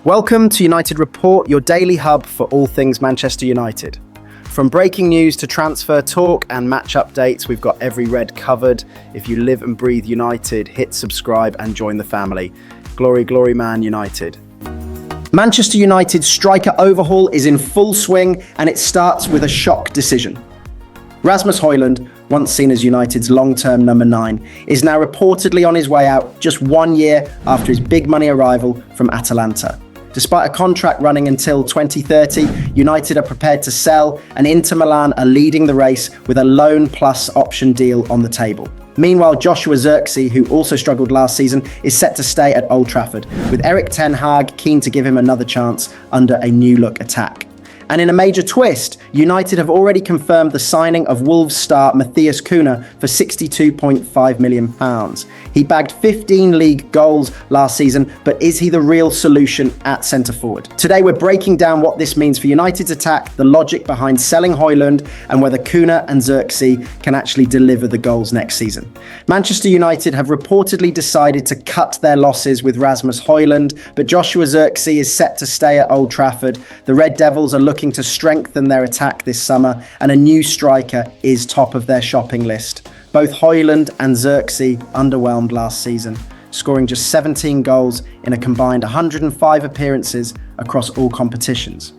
Welcome to United Report, your daily hub for all things Manchester United. From breaking news to transfer talk and match updates, we've got every red covered. If you live and breathe United, hit subscribe and join the family. Glory, glory, Man United. Manchester United's striker overhaul is in full swing, and it starts with a shock decision. Rasmus Hojlund, once seen as United's long-term number 9, is now reportedly on his way out just 1 year after his big money arrival from Atalanta. Despite a contract running until 2030, United are prepared to sell, and Inter Milan are leading the race with a loan plus option deal on the table. Meanwhile, Joshua Zirkzee, who also struggled last season, is set to stay at Old Trafford, with Erik Ten Hag keen to give him another chance under a new-look attack. And in a major twist, United have already confirmed the signing of Wolves star Matheus Cunha for £62.5 million. He bagged 15 league goals last season, but is he the real solution at centre-forward? Today we're breaking down what this means for United's attack, the logic behind selling Hojlund, and whether Cunha and Zirkzee can actually deliver the goals next season. Manchester United have reportedly decided to cut their losses with Rasmus Hojlund, but Joshua Zirkzee is set to stay at Old Trafford. The Red Devils are looking to strengthen their attack this summer, and a new striker is top of their shopping list. Both Hojlund and Zirkzee underwhelmed last season, scoring just 17 goals in a combined 105 appearances across all competitions.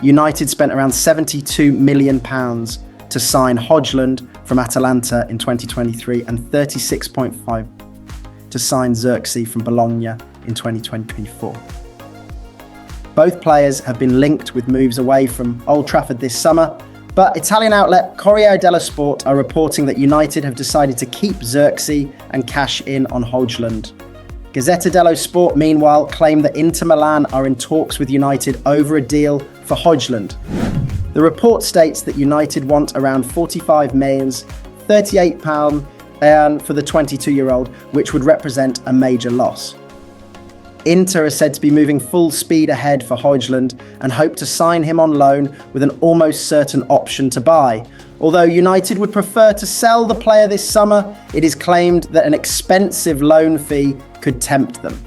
United spent around £72 million to sign Hojlund from Atalanta in 2023 and 36.5 to sign Zirkzee from Bologna in 2024. Both players have been linked with moves away from Old Trafford this summer, but Italian outlet Corriere dello Sport are reporting that United have decided to keep Zirkzee and cash in on Hojlund. Gazzetta dello Sport, meanwhile, claim that Inter Milan are in talks with United over a deal for Hojlund. The report states that United want around £45 million, £38 for the 22-year-old, which would represent a major loss. Inter is said to be moving full speed ahead for Hojlund and hope to sign him on loan with an almost certain option to buy. Although United would prefer to sell the player this summer, it is claimed that an expensive loan fee could tempt them.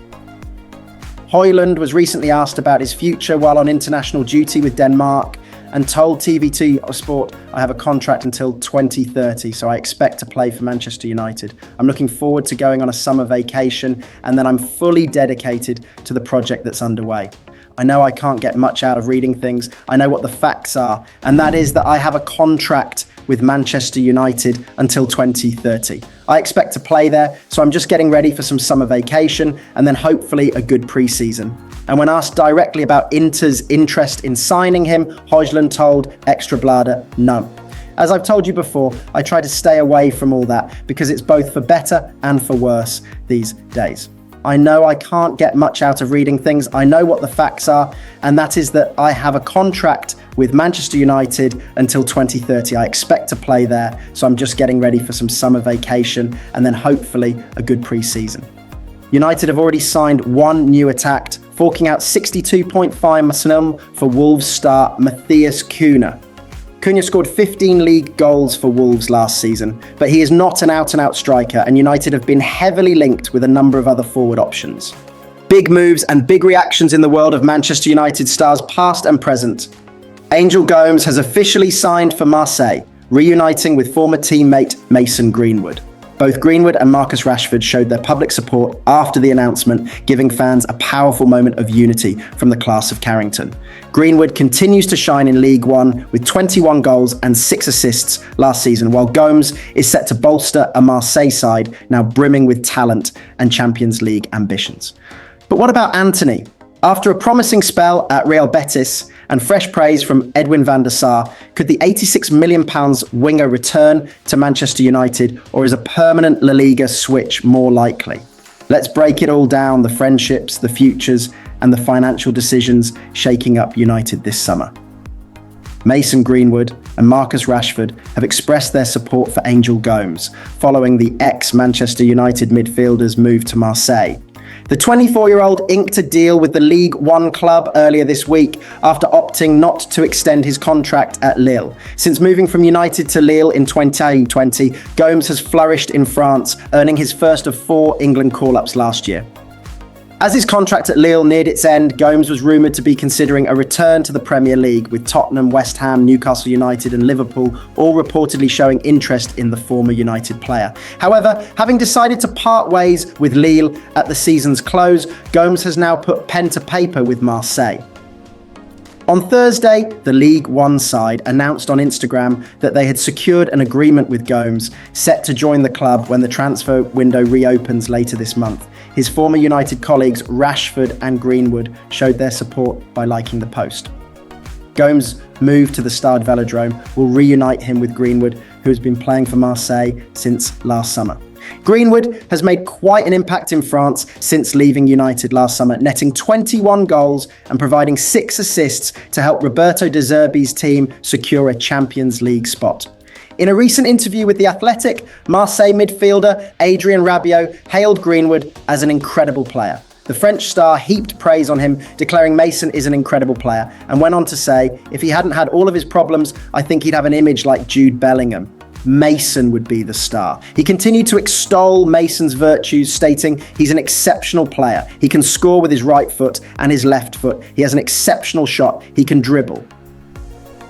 Hojlund was recently asked about his future while on international duty with Denmark and told TV2 Sport, "I have a contract until 2030, so I expect to play for Manchester United. I'm looking forward to going on a summer vacation, and then I'm fully dedicated to the project that's underway. I know I can't get much out of reading things. I know what the facts are, and that is that I have a contract with Manchester United until 2030. I expect to play there, so I'm just getting ready for some summer vacation and then hopefully a good pre-season." And when asked directly about Inter's interest in signing him, Hojlund told Extra Bladet no. As I've told you before, I try to stay away from all that because it's both for better and for worse these days. I know I can't get much out of reading things. I know what the facts are, and that is that I have a contract with Manchester United until 2030. I expect to play there, so I'm just getting ready for some summer vacation and then hopefully a good pre-season. United have already signed one new attack, forking out £62.5 million for Wolves star Matheus Cunha. Cunha scored 15 league goals for Wolves last season, but he is not an out-and-out striker, and United have been heavily linked with a number of other forward options. Big moves and big reactions in the world of Manchester United stars past and present. Angel Gomes has officially signed for Marseille, reuniting with former teammate Mason Greenwood. Both Greenwood and Marcus Rashford showed their public support after the announcement, giving fans a powerful moment of unity from the class of Carrington. Greenwood continues to shine in League One with 21 goals and 6 assists last season, while Gomes is set to bolster a Marseille side now brimming with talent and Champions League ambitions. But what about Antony? After a promising spell at Real Betis and fresh praise from Edwin van der Sar, could the £86 million winger return to Manchester United, or is a permanent La Liga switch more likely? Let's break it all down, the friendships, the futures, and the financial decisions shaking up United this summer. Mason Greenwood and Marcus Rashford have expressed their support for Angel Gomes, following the ex-Manchester United midfielder's move to Marseille. The 24-year-old inked a deal with the League One club earlier this week after opting not to extend his contract at Lille. Since moving from United to Lille in 2020, Gomes has flourished in France, earning his first of 4 England call-ups last year. As his contract at Lille neared its end, Gomes was rumoured to be considering a return to the Premier League, with Tottenham, West Ham, Newcastle United and Liverpool all reportedly showing interest in the former United player. However, having decided to part ways with Lille at the season's close, Gomes has now put pen to paper with Marseille. On Thursday, the League One side announced on Instagram that they had secured an agreement with Gomes, set to join the club when the transfer window reopens later this month. His former United colleagues Rashford and Greenwood showed their support by liking the post. Gomes' move to the Stade Velodrome will reunite him with Greenwood, who has been playing for Marseille since last summer. Greenwood has made quite an impact in France since leaving United last summer, netting 21 goals and providing 6 assists to help Roberto De Zerbi's team secure a Champions League spot. In a recent interview with The Athletic, Marseille midfielder Adrien Rabiot hailed Greenwood as an incredible player. The French star heaped praise on him, declaring Mason is an incredible player, and went on to say, if he hadn't had all of his problems, I think he'd have an image like Jude Bellingham. Mason would be the star. He continued to extol Mason's virtues, stating he's an exceptional player. He can score with his right foot and his left foot. He has an exceptional shot. He can dribble.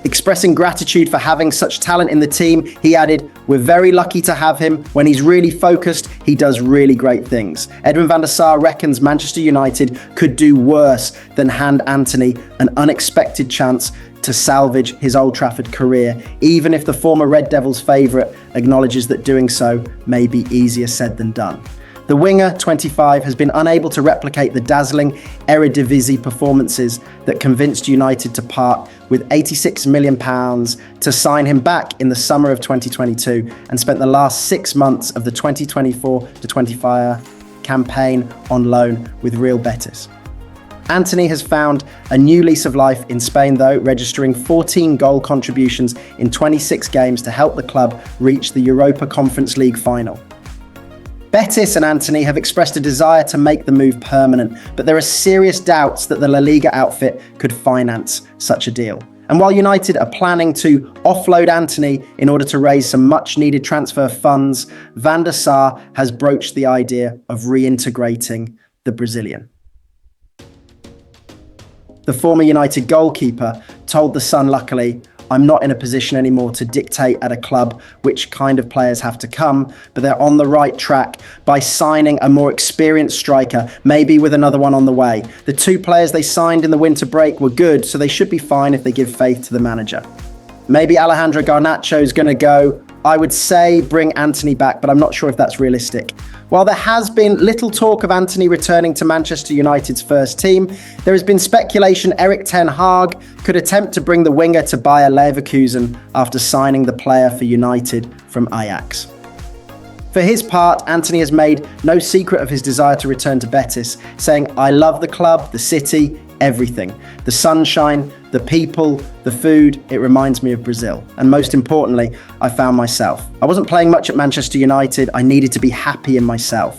Expressing gratitude for having such talent in the team, he added, we're very lucky to have him. When he's really focused, he does really great things. Edwin van der Sar reckons Manchester United could do worse than hand Antony an unexpected chance to salvage his Old Trafford career, even if the former Red Devils favourite acknowledges that doing so may be easier said than done. The winger, 25, has been unable to replicate the dazzling Eredivisie performances that convinced United to part with £86 million to sign him back in the summer of 2022 and spent the last 6 months of the 2024-25 campaign on loan with Real Betis. Antony has found a new lease of life in Spain though, registering 14 goal contributions in 26 games to help the club reach the Europa Conference League final. Betis and Antony have expressed a desire to make the move permanent, but there are serious doubts that the La Liga outfit could finance such a deal. And while United are planning to offload Antony in order to raise some much-needed transfer funds, Van der Sar has broached the idea of reintegrating the Brazilian. The former United goalkeeper told The Sun, luckily, I'm not in a position anymore to dictate at a club which kind of players have to come, but they're on the right track by signing a more experienced striker, maybe with another one on the way. The 2 players they signed in the winter break were good, so they should be fine if they give faith to the manager. Maybe Alejandro Garnacho is going to go. I would say bring Antony back, but I'm not sure if that's realistic. While there has been little talk of Antony returning to Manchester United's first team, there has been speculation Erik ten Hag could attempt to bring the winger to Bayer Leverkusen after signing the player for United from Ajax. For his part, Antony has made no secret of his desire to return to Betis, saying, I love the club, the city, everything. The sunshine, the people, the food, it reminds me of Brazil. And most importantly, I found myself. I wasn't playing much at Manchester United. I needed to be happy in myself.